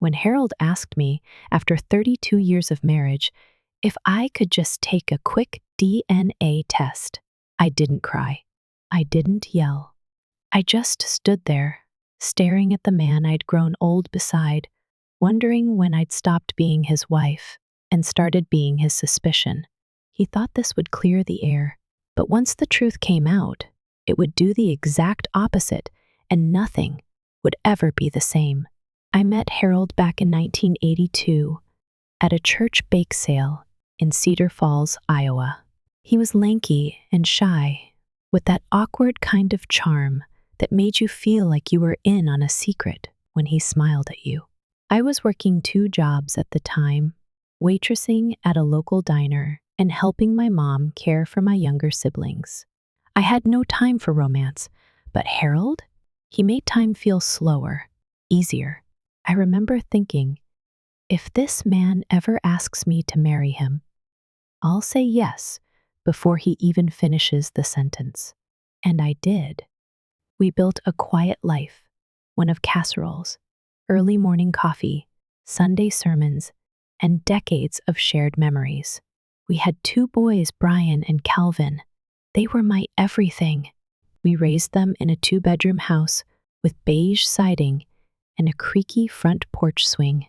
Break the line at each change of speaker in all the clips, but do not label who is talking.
When Harold asked me, after 32 years of marriage, if I could just take a quick DNA test, I didn't cry. I didn't yell. I just stood there, staring at the man I'd grown old beside, wondering when I'd stopped being his wife and started being his suspicion. He thought this would clear the air, but once the truth came out, it would do the exact opposite, and nothing would ever be the same. I met Harold back in 1982 at a church bake sale in Cedar Falls, Iowa. He was lanky and shy, with that awkward kind of charm that made you feel like you were in on a secret when he smiled at you. I was working 2 jobs at the time, waitressing at a local diner and helping my mom care for my younger siblings. I had no time for romance, but Harold, he made time feel slower, easier. I remember thinking, if this man ever asks me to marry him, I'll say yes before he even finishes the sentence. And I did. We built a quiet life, one of casseroles, early morning coffee, Sunday sermons, and decades of shared memories. We had 2 boys, Brian and Calvin. They were my everything. We raised them in a 2-bedroom house with beige siding and a creaky front porch swing.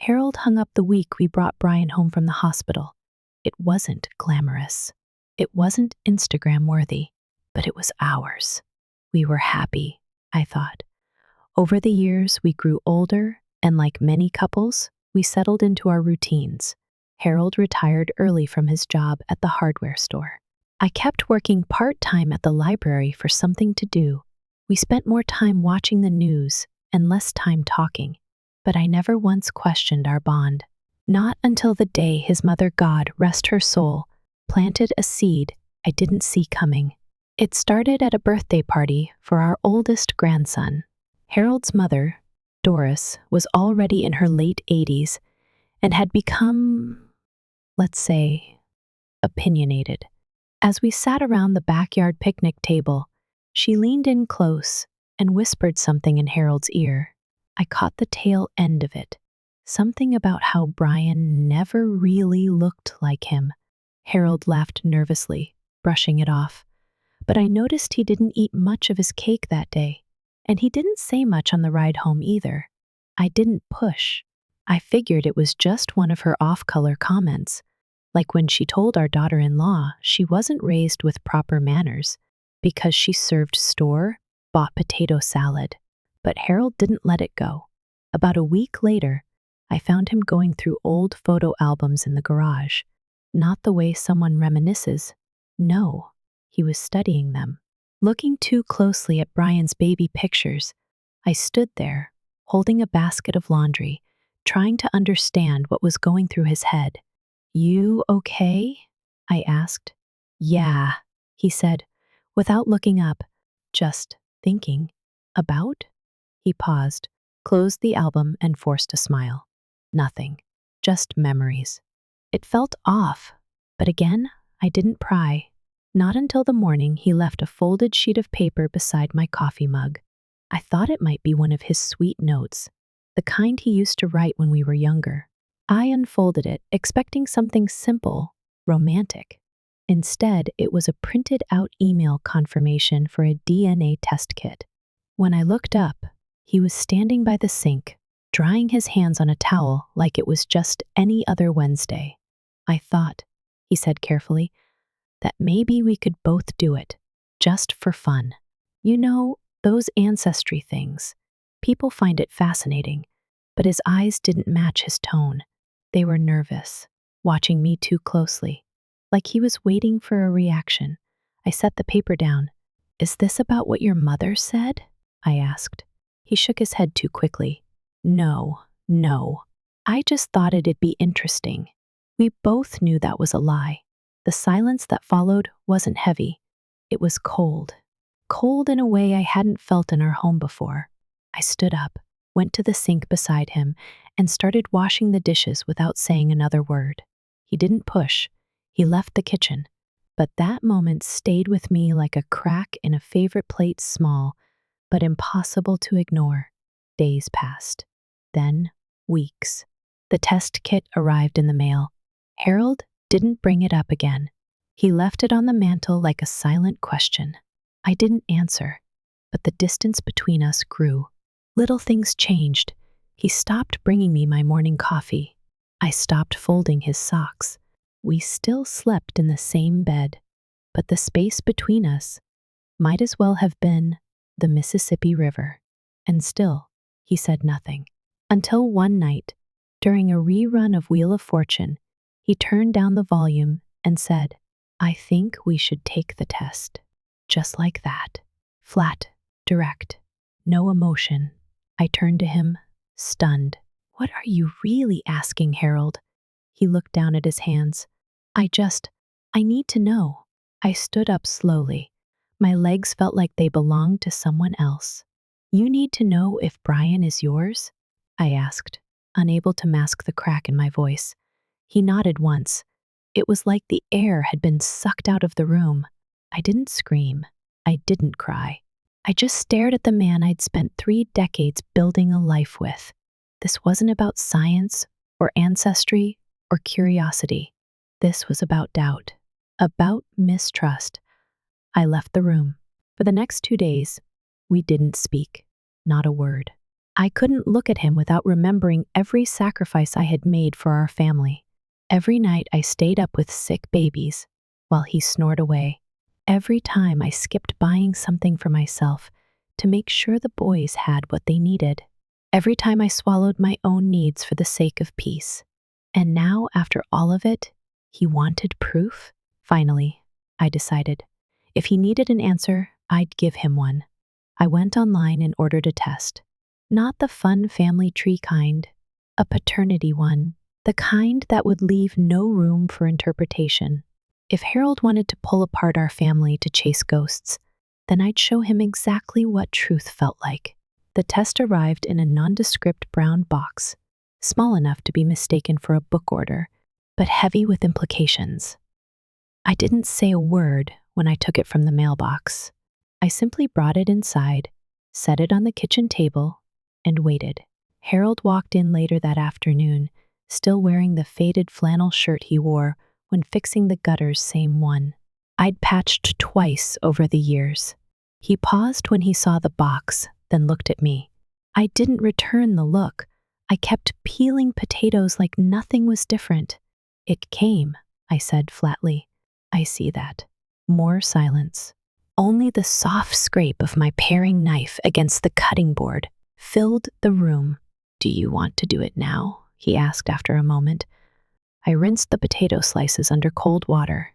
Harold hung up the week we brought Brian home from the hospital. It wasn't glamorous. It wasn't Instagram-worthy, but it was ours. We were happy, I thought. Over the years, we grew older, and like many couples, we settled into our routines. Harold retired early from his job at the hardware store. I kept working part-time at the library for something to do. We spent more time watching the news and less time talking, but I never once questioned our bond. Not until the day his mother, God rest her soul, planted a seed I didn't see coming. It started at a birthday party for our oldest grandson. Harold's mother, Doris, was already in her late 80s and had become, let's say, opinionated. As we sat around the backyard picnic table, she leaned in close and whispered something in Harold's ear. I caught the tail end of it. Something about how Brian never really looked like him. Harold laughed nervously, brushing it off. But I noticed he didn't eat much of his cake that day, and he didn't say much on the ride home either. I didn't push. I figured it was just one of her off-color comments, like when she told our daughter-in-law she wasn't raised with proper manners because she served store-bought potato salad. But Harold didn't let it go. About a week later, I found him going through old photo albums in the garage. Not the way someone reminisces. No, he was studying them. Looking too closely at Brian's baby pictures, I stood there, holding a basket of laundry, trying to understand what was going through his head. "You okay?" I asked. "Yeah," he said, without looking up. "Just thinking." "About?" He paused, closed the album, and forced a smile. "Nothing. Just memories." It felt off, but again, I didn't pry. Not until the morning he left a folded sheet of paper beside my coffee mug. I thought it might be one of his sweet notes, the kind he used to write when we were younger. I unfolded it, expecting something simple, romantic. Instead, it was a printed-out email confirmation for a DNA test kit. When I looked up, he was standing by the sink, drying his hands on a towel like it was just any other Wednesday. "I thought," he said carefully, "that maybe we could both do it, just for fun. You know, those ancestry things. People find it fascinating." But his eyes didn't match his tone. They were nervous, watching me too closely, like he was waiting for a reaction. I set the paper down. "Is this about what your mother said?" I asked. He shook his head too quickly. No. I just thought it'd be interesting." We both knew that was a lie. The silence that followed wasn't heavy. It was cold. Cold in a way I hadn't felt in our home before. I stood up, went to the sink beside him, and started washing the dishes without saying another word. He didn't push. He left the kitchen. But that moment stayed with me like a crack in a favorite plate, small, but impossible to ignore. Days passed. Then, Weeks. The test kit arrived in the mail. Harold didn't bring it up again. He left it on the mantel like a silent question. I didn't answer, but the distance between us grew. Little things changed. He stopped bringing me my morning coffee. I stopped folding his socks. We still slept in the same bed, but the space between us might as well have been the Mississippi River. And still, he said nothing. Until one night, during a rerun of Wheel of Fortune, he turned down the volume and said, "I think we should take the test." Just like that. Flat, direct, no emotion. I turned to him, stunned. "What are you really asking, Harold?" He looked down at his hands. I need to know." I stood up slowly. My legs felt like they belonged to someone else. "You need to know if Brian is yours?" I asked, unable to mask the crack in my voice. He nodded once. It was like the air had been sucked out of the room. I didn't scream. I didn't cry. I just stared at the man I'd spent 3 decades building a life with. This wasn't about science or ancestry or curiosity. This was about doubt, about mistrust. I left the room. For the next 2 days, we didn't speak, not a word. I couldn't look at him without remembering every sacrifice I had made for our family. Every night I stayed up with sick babies while he snored away. Every time I skipped buying something for myself to make sure the boys had what they needed. Every time I swallowed my own needs for the sake of peace. And now, after all of it, he wanted proof? Finally, I decided. If he needed an answer, I'd give him one. I went online and ordered a test. Not the fun family tree kind, a paternity one, the kind that would leave no room for interpretation. If Harold wanted to pull apart our family to chase ghosts, then I'd show him exactly what truth felt like. The test arrived in a nondescript brown box, small enough to be mistaken for a book order, but heavy with implications. I didn't say a word when I took it from the mailbox. I simply brought it inside, set it on the kitchen table, and waited. Harold walked in later that afternoon, still wearing the faded flannel shirt he wore when fixing the gutter's same one. I'd patched twice over the years. He paused when he saw the box, then looked at me. I didn't return the look. I kept peeling potatoes like nothing was different. "It came," I said flatly. "I see that." More silence. Only the soft scrape of my paring knife against the cutting board filled the room. "Do you want to do it now?" he asked after a moment. I rinsed the potato slices under cold water.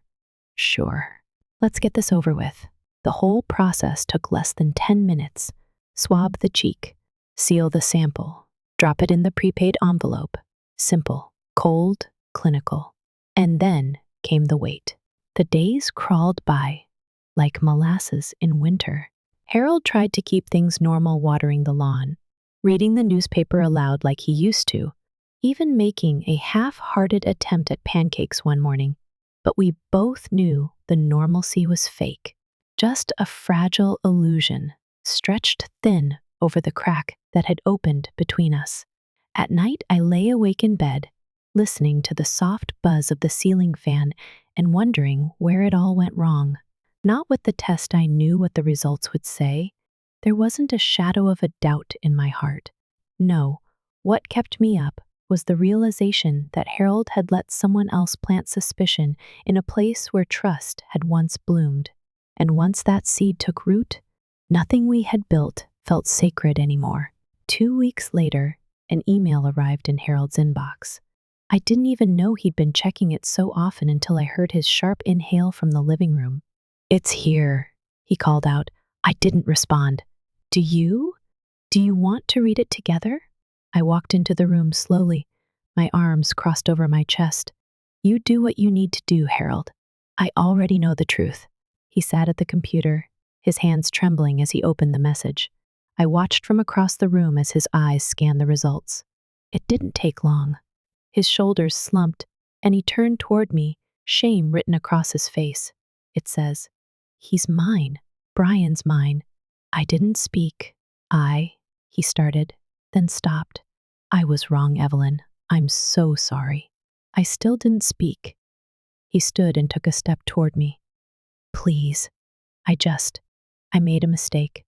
"Sure. Let's get this over with." The whole process took less than 10 minutes. Swab the cheek, seal the sample, drop it in the prepaid envelope. Simple, cold, clinical. And then came the wait. The days crawled by, like molasses in winter. Harold tried to keep things normal, watering the lawn, reading the newspaper aloud like he used to, even making a half-hearted attempt at pancakes one morning. But we both knew the normalcy was fake, just a fragile illusion, stretched thin over the crack that had opened between us. At night, I lay awake in bed, listening to the soft buzz of the ceiling fan and wondering where it all went wrong. Not with the test. I knew what the results would say. There wasn't a shadow of a doubt in my heart. No, what kept me up was the realization that Harold had let someone else plant suspicion in a place where trust had once bloomed. And once that seed took root, nothing we had built felt sacred anymore. 2 weeks later, an email arrived in Harold's inbox. I didn't even know he'd been checking it so often until I heard his sharp inhale from the living room. "It's here," he called out. I didn't respond. Do you want to read it together?" I walked into the room slowly, my arms crossed over my chest. "You do what you need to do, Harold. I already know the truth." He sat at the computer, his hands trembling as he opened the message. I watched from across the room as his eyes scanned the results. It didn't take long. His shoulders slumped, and he turned toward me, shame written across his face. It says, "He's mine. Brian's mine." I didn't speak. He started, then stopped. I was wrong, Evelyn. I'm so sorry. I still didn't speak. He stood and took a step toward me. Please, I made a mistake.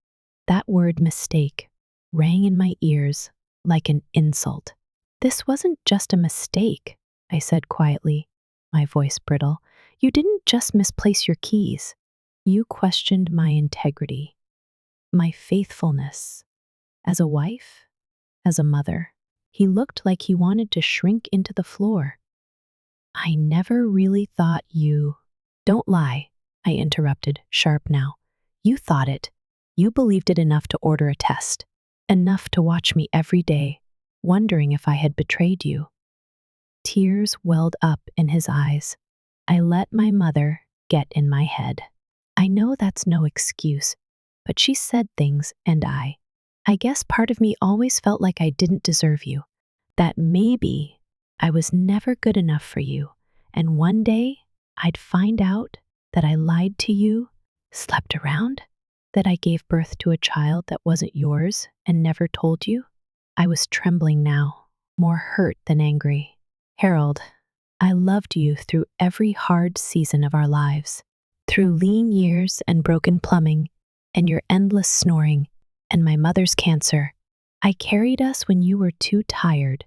That word mistake rang in my ears like an insult. This wasn't just a mistake, I said quietly, my voice brittle. You didn't just misplace your keys. You questioned my integrity, my faithfulness. As a wife, as a mother, he looked like he wanted to shrink into the floor. I never really thought you. Don't lie, I interrupted, sharp now. You thought it. You believed it enough to order a test, enough to watch me every day, wondering if I had betrayed you. Tears welled up in his eyes. I let my mother get in my head. I know that's no excuse, but she said things and I guess part of me always felt like I didn't deserve you, that maybe I was never good enough for you, and one day I'd find out that I lied to you, slept around, that I gave birth to a child that wasn't yours and never told you. I was trembling now, more hurt than angry. Harold, I loved you through every hard season of our lives, through lean years and broken plumbing, and your endless snoring, and my mother's cancer. I carried us when you were too tired.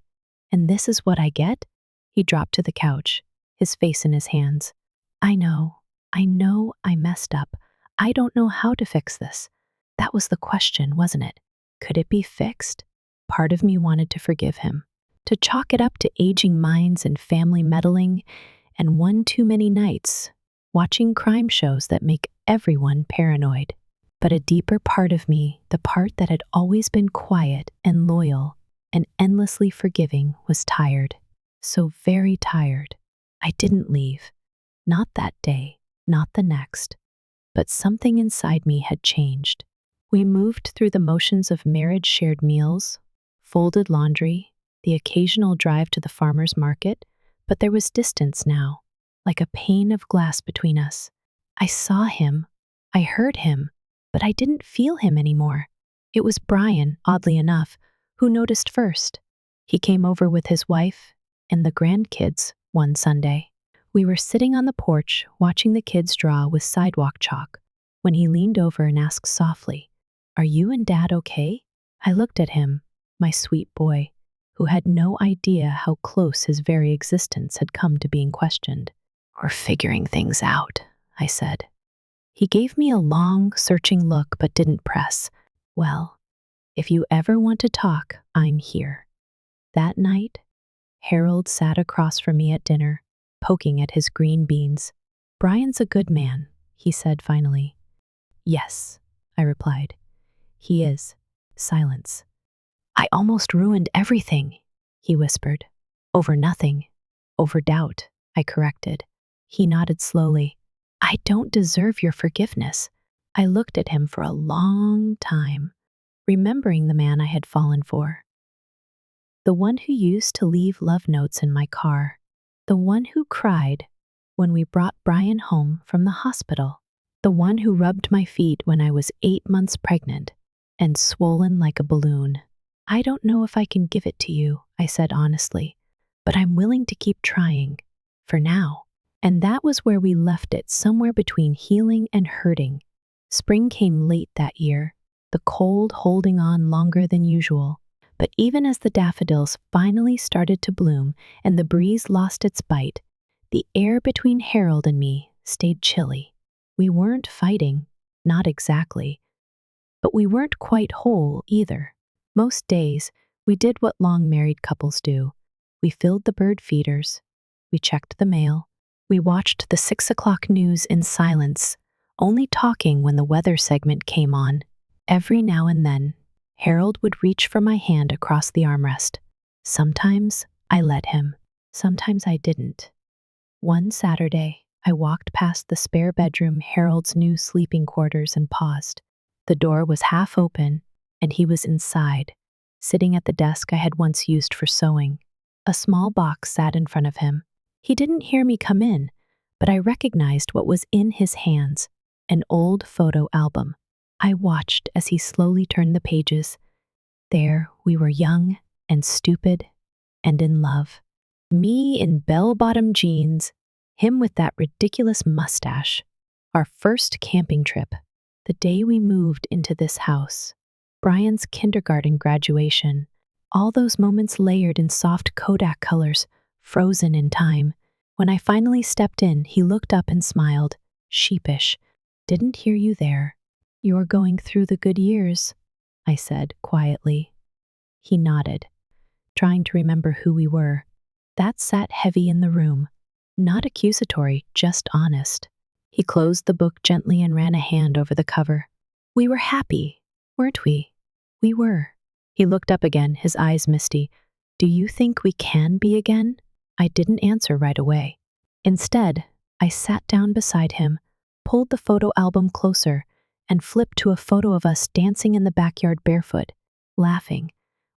And this is what I get? He dropped to the couch, his face in his hands. I know I messed up. I don't know how to fix this. That was the question, wasn't it? Could it be fixed? Part of me wanted to forgive him, to chalk it up to aging minds and family meddling, and one too many nights watching crime shows that make everyone paranoid. But a deeper part of me, the part that had always been quiet and loyal and endlessly forgiving, was tired. So very tired. I didn't leave. Not that day, not the next. But something inside me had changed. We moved through the motions of marriage, shared meals, folded laundry, the occasional drive to the farmer's market, but there was distance now, like a pane of glass between us. I saw him, I heard him, but I didn't feel him anymore. It was Brian, oddly enough, who noticed first. He came over with his wife and the grandkids one Sunday. We were sitting on the porch watching the kids draw with sidewalk chalk when he leaned over and asked softly, "Are you and Dad okay?" I looked at him, my sweet boy, who had no idea how close his very existence had come to being questioned. "We're figuring things out," I said. He gave me a long, searching look but didn't press. "Well, if you ever want to talk, I'm here." That night, Harold sat across from me at dinner, poking at his green beans. "Brian's a good man," he said finally. "Yes," I replied. "He is." Silence. "I almost ruined everything," he whispered. "Over nothing. Over doubt," I corrected. He nodded slowly. "I don't deserve your forgiveness." I looked at him for a long time, remembering the man I had fallen for. The one who used to leave love notes in my car. The one who cried when we brought Brian home from the hospital. The one who rubbed my feet when I was 8 months pregnant and swollen like a balloon. "I don't know if I can give it to you," I said honestly, "but I'm willing to keep trying. For now." And that was where we left it, somewhere between healing and hurting. Spring came late that year, the cold holding on longer than usual. But even as the daffodils finally started to bloom and the breeze lost its bite, the air between Harold and me stayed chilly. We weren't fighting, not exactly, but we weren't quite whole either. Most days, we did what long married couples do. We filled the bird feeders, we checked the mail, we watched the 6 o'clock news in silence, only talking when the weather segment came on. Every now and then, Harold would reach for my hand across the armrest. Sometimes I let him, sometimes I didn't. One Saturday, I walked past the spare bedroom, Harold's new sleeping quarters, and paused. The door was half open, and he was inside, sitting at the desk I had once used for sewing. A small box sat in front of him. He didn't hear me come in, but I recognized what was in his hands, an old photo album. I watched as he slowly turned the pages. There we were, young, and stupid and in love. Me in bell-bottom jeans, him with that ridiculous mustache. Our first camping trip, the day we moved into this house. Brian's kindergarten graduation, all those moments layered in soft Kodak colors, frozen in time. When I finally stepped in, he looked up and smiled, sheepish. "Didn't hear you there. You're going through the good years," I said quietly. He nodded, trying to remember who we were. That sat heavy in the room, not accusatory, just honest. He closed the book gently and ran a hand over the cover. "We were happy, weren't we?" "We were." He looked up again, his eyes misty. "Do you think we can be again?" I didn't answer right away. Instead, I sat down beside him, pulled the photo album closer, and flipped to a photo of us dancing in the backyard barefoot, laughing,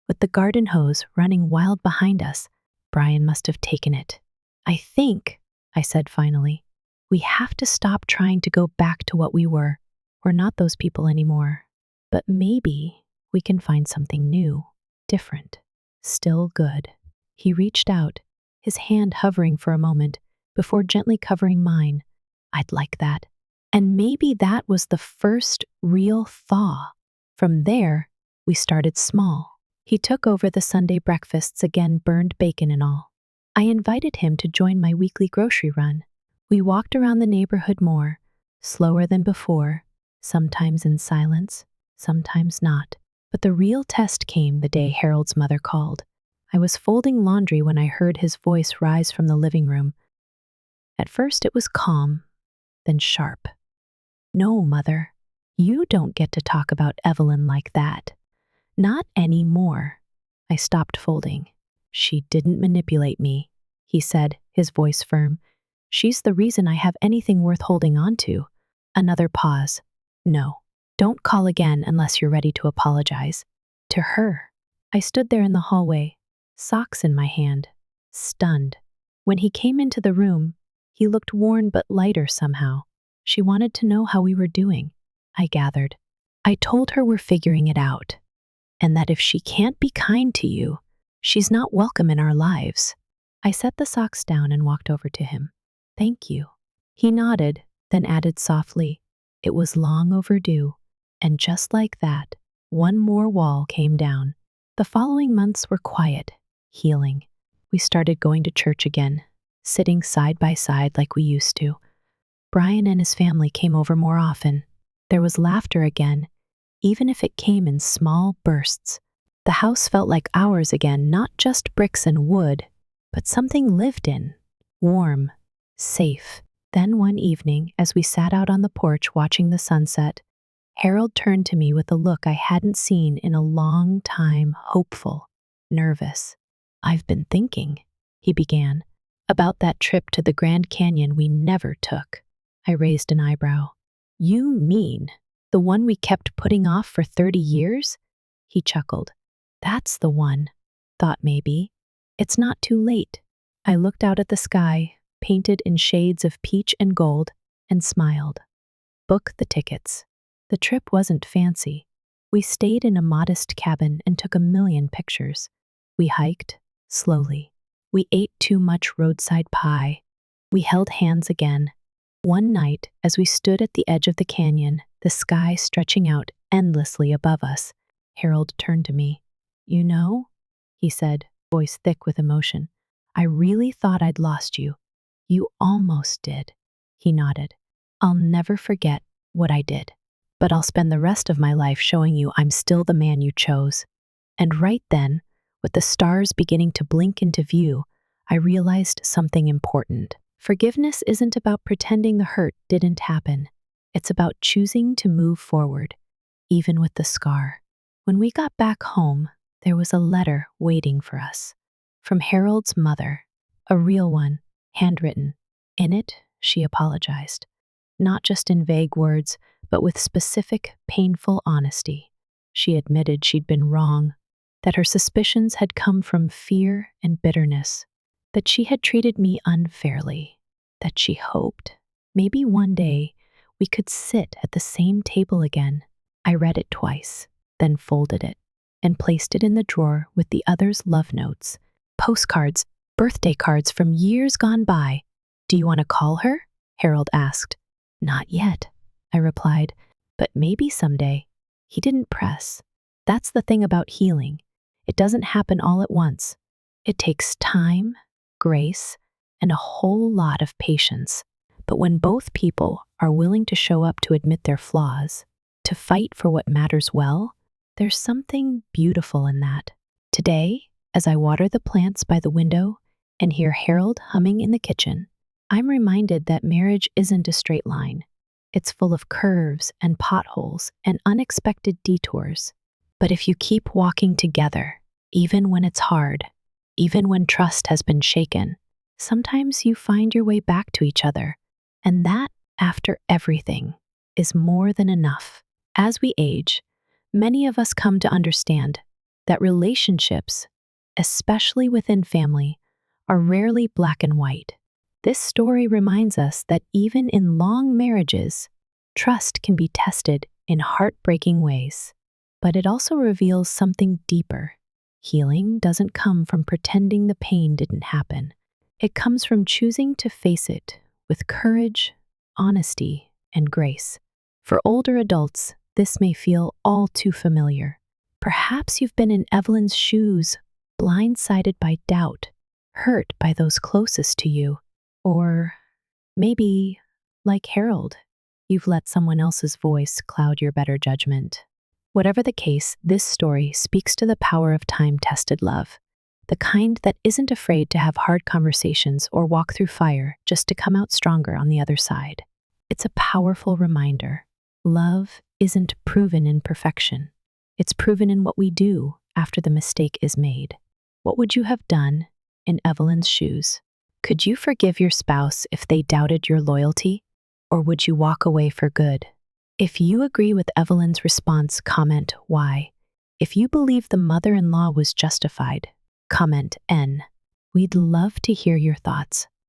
with the garden hose running wild behind us. Brian must have taken it. "I think," I said finally, "we have to stop trying to go back to what we were. We're not those people anymore. But maybe we can find something new, different, still good." He reached out, his hand hovering for a moment before gently covering mine. "I'd like that." And maybe that was the first real thaw. From there, we started small. He took over the Sunday breakfasts again, burned bacon and all. I invited him to join my weekly grocery run. We walked around the neighborhood more, slower than before, sometimes in silence, sometimes not. But the real test came the day Harold's mother called. I was folding laundry when I heard his voice rise from the living room. At first it was calm, then sharp. "No, Mother, you don't get to talk about Evelyn like that. Not anymore." I stopped folding. "She didn't manipulate me," he said, his voice firm. "She's the reason I have anything worth holding on to." Another pause. "No, don't call again unless you're ready to apologize." To her. I stood there in the hallway, socks in my hand, stunned. When he came into the room, he looked worn but lighter somehow. She wanted to know how we were doing, I gathered. I told her we're figuring it out, and that if she can't be kind to you, she's not welcome in our lives. I set the socks down and walked over to him. "Thank you." He nodded, then added softly, "It was long overdue." And just like that, one more wall came down. The following months were quiet, healing. We started going to church again, sitting side by side like we used to. Brian and his family came over more often. There was laughter again, even if it came in small bursts. The house felt like ours again, not just bricks and wood, but something lived in, warm, safe. Then one evening, as we sat out on the porch watching the sunset, Harold turned to me with a look I hadn't seen in a long time, hopeful, nervous. "I've been thinking," he began, "about that trip to the Grand Canyon we never took." I raised an eyebrow. "You mean the one we kept putting off for 30 years? He chuckled. "That's the one. Thought maybe. It's not too late." I looked out at the sky, painted in shades of peach and gold, and smiled. "Book the tickets." The trip wasn't fancy. We stayed in a modest cabin and took a million pictures. We hiked, slowly. We ate too much roadside pie. We held hands again. One night, as we stood at the edge of the canyon, the sky stretching out endlessly above us, Harold turned to me. "You know," he said, voice thick with emotion, "I really thought I'd lost you. You almost did." He nodded. "I'll never forget what I did. But I'll spend the rest of my life showing you I'm still the man you chose." And right then, with the stars beginning to blink into view, I realized something important. Forgiveness isn't about pretending the hurt didn't happen. It's about choosing to move forward, even with the scar. When we got back home, there was a letter waiting for us. From Harold's mother, a real one, handwritten. In it, she apologized. Not just in vague words, but with specific, painful honesty. She admitted she'd been wrong, that her suspicions had come from fear and bitterness, that she had treated me unfairly, that she hoped maybe one day we could sit at the same table again. I read it twice, then folded it. and placed it in the drawer with the others' love notes, postcards, birthday cards from years gone by. "Do you want to call her?" Harold asked. "Not yet," I replied, "but maybe someday." He didn't press. That's the thing about healing. It doesn't happen all at once. It takes time, grace, and a whole lot of patience. But when both people are willing to show up to admit their flaws, to fight for what matters well, there's something beautiful in that. Today, as I water the plants by the window and hear Harold humming in the kitchen, I'm reminded that marriage isn't a straight line. It's full of curves and potholes and unexpected detours. But if you keep walking together, even when it's hard, even when trust has been shaken, sometimes you find your way back to each other. And that, after everything, is more than enough. As we age, many of us come to understand that relationships, especially within family, are rarely black and white. This story reminds us that even in long marriages, trust can be tested in heartbreaking ways. But it also reveals something deeper. Healing doesn't come from pretending the pain didn't happen. It comes from choosing to face it with courage, honesty, and grace. For older adults, this may feel all too familiar. Perhaps you've been in Evelyn's shoes, blindsided by doubt, hurt by those closest to you. Or maybe, like Harold, you've let someone else's voice cloud your better judgment. Whatever the case, this story speaks to the power of time-tested love, the kind that isn't afraid to have hard conversations or walk through fire just to come out stronger on the other side. It's a powerful reminder. Love isn't proven in perfection. It's proven in what we do after the mistake is made. What would you have done in Evelyn's shoes? Could you forgive your spouse if they doubted your loyalty? Or would you walk away for good? If you agree with Evelyn's response, comment why. If you believe the mother-in-law was justified, comment N. We'd love to hear your thoughts.